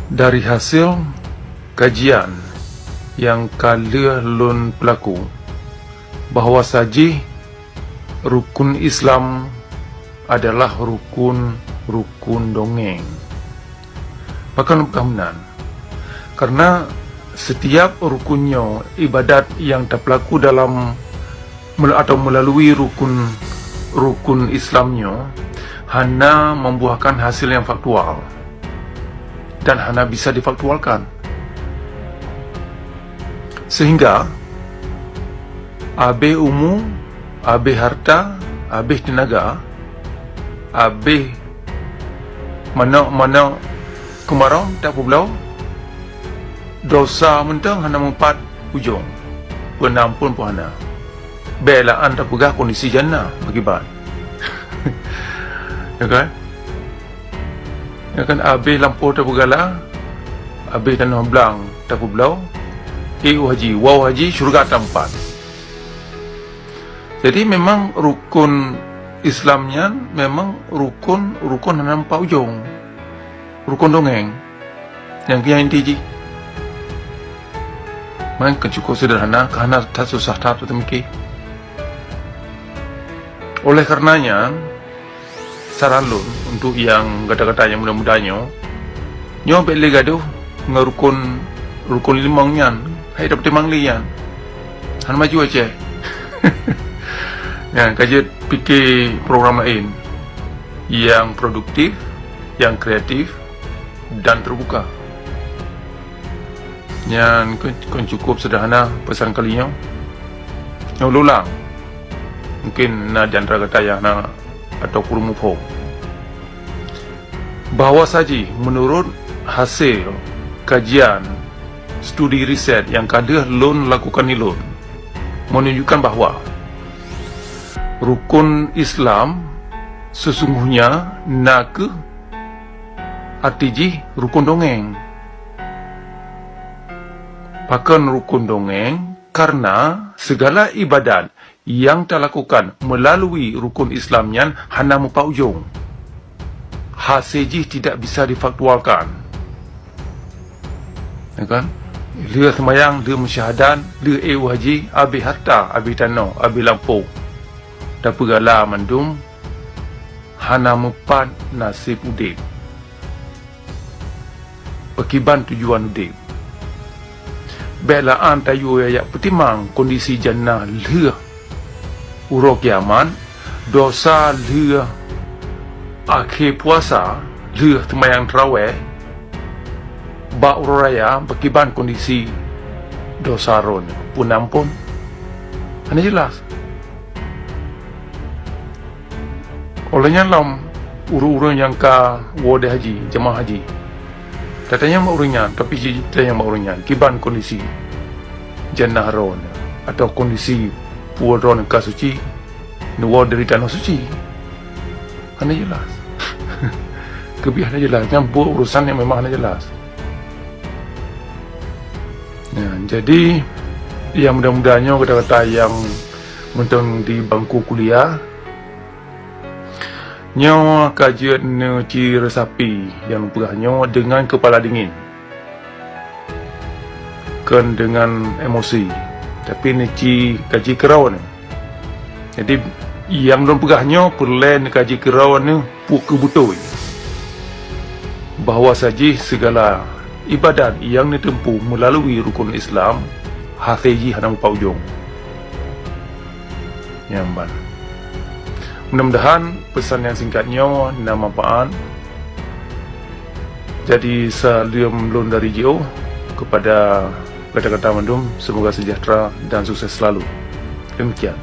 Dari hasil kajian yang kala lun pelaku, bahawa saji rukun Islam adalah rukun dongeng. Bahkan keamanan, karena setiap rukunnya ibadat yang terpelaku dalam atau melalui rukun Islamnya hanya membuahkan hasil yang faktual dan hanya bisa difaktualkan, sehingga abe umum, abe harta, abe tenaga, abe mana kemarau tak pulau, dosa mentang hanya mempat ujung, penampun pun hanya belaan tak pegah kondisi jannah bagi ban. Ya kan? Ya kan, abe lampu tak pegala, abe tanah belang tak pulau, haji, wow haji, syurga tempat. Jadi memang rukun Islamnya memang rukun nampak ujung, rukun dongeng yang inti. Maka cukup sederhana, kerana tak susah tak tertemki. Oleh karenanya, saran lun untuk yang kata-kata yang muda-mudanya, nyo beli gaduh ngerukun limangnya, hai dapat mangli yan, han maju aja. Ya, kajian fikir program lain yang produktif, yang kreatif dan terbuka. Yang cukup sederhana pesan kalinya. Yang ulang, mungkin na di antara kata yang na atau kurumupo, bahawa saji menurut hasil kajian studi riset yang kadah lun lakukan ni lun menunjukkan bahawa rukun Islam sesungguhnya nak arti rukun dongeng. Bahkan rukun dongeng karena segala ibadat yang terlakukan melalui rukun Islamnya hanya mempak ujung. Hasil tidak bisa difaktualkan. Ya kan? Dia semayang, dia mensyahadan, dia haji, abi harta, abi tanah, abi lampu. Dan pegala mandum hana mempat nasib udip, pekiban tujuan udip. Baiklah tayu ayat petimang kondisi jannah leh urok kiaman, dosa leh akhir puasa leh semayang terawih, ba uraya pekiban kondisi dosa ron pun ampun. Hanya jelas. Olehnya dalam urut-urut yang ka wode haji, jemaah haji, katanya mak urutnya, tapi katanya mak urutnya kiban kondisi jannah ron atau kondisi puan ron ka suci nuwa dari tanah suci. Hanya jelas. Kebiasaan jelas, buat urusan yang memang hanya jelas. Ya, jadi yang mudah-mudahnya kata-kata yang mentang di bangku kuliah, nyo kajian ci resapi yang pegahnya dengan kepala dingin, kan dengan emosi, tapi ni ci kaji kerawan. Jadi yang don pegahnya perlen kaji kerawan ni pu kebutoi bahawa saji segala ibadat yang ditempuh melalui rukun Islam hafizi hana paujung yang ban. Mudah-mudahan pesan yang singkatnya nama manfaat. Jadi salam lun dari Gio kepada kata-kata mandum, semoga sejahtera dan sukses selalu. Demikian.